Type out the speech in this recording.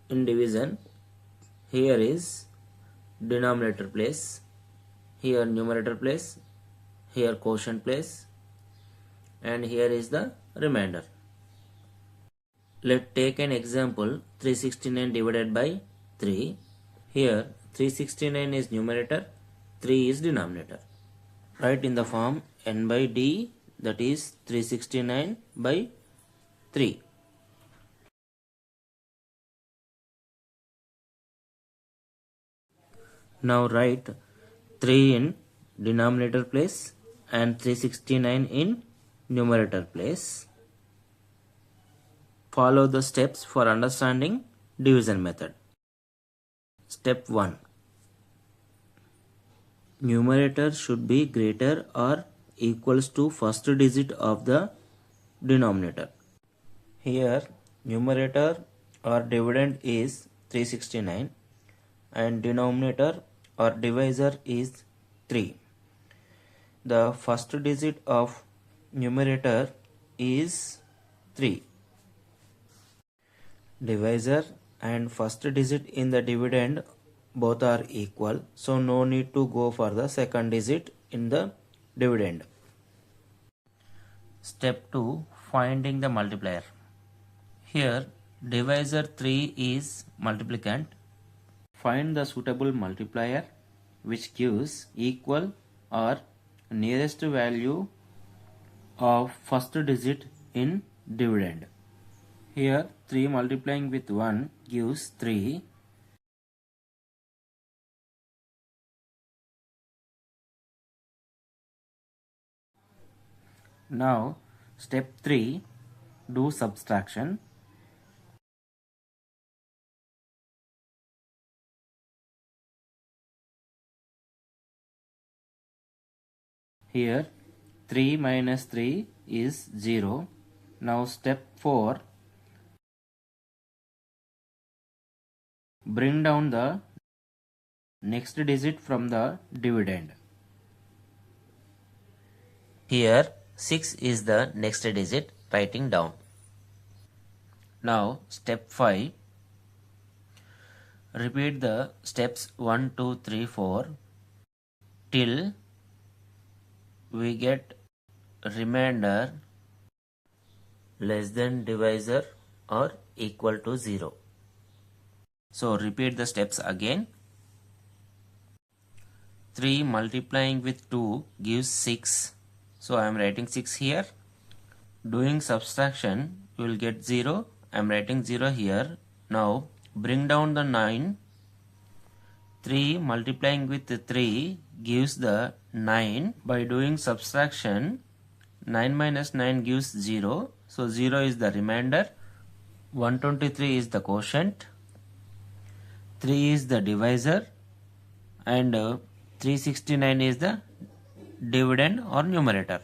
in division, here is denominator place, here numerator place, here quotient place, and here is the remainder. Let's take an example, 369 divided by 3. Here 369 is numerator, 3 is denominator. Write in the form n by d, that is 369 by 3. Now write 3 in denominator place and 369 in numerator place. Follow the steps for understanding division method. Step 1. Numerator should be greater or equals to first digit of the denominator. Here numerator or dividend is 369 and denominator or divisor is 3. The first digit of numerator is 3. Divisor and first digit in the dividend both are equal, so no need to go for the second digit in the dividend. Step 2. Finding the multiplier. Here divisor 3 is multiplicand. Find the suitable multiplier which gives equal or nearest value of first digit in dividend. Here 3 multiplying with 1 gives 3. Now step 3, do subtraction. Here 3 minus 3 is 0. Now step 4, bring down the next digit from the dividend. Here 6 is the next digit, writing down. Now step 5, repeat the steps 1, 2, 3, 4 till we get remainder less than divisor or equal to 0. So repeat the steps again. 3 multiplying with 2 gives 6. So I am writing 6 here. Doing subtraction, you will get 0. I am writing 0 here. Now bring down the 9. 3 multiplying with 3 gives the 9. By doing subtraction, 9 minus 9 gives 0. So 0 is the remainder. 123 is the quotient. 3 is the divisor. And 369 is the dividend or numerator.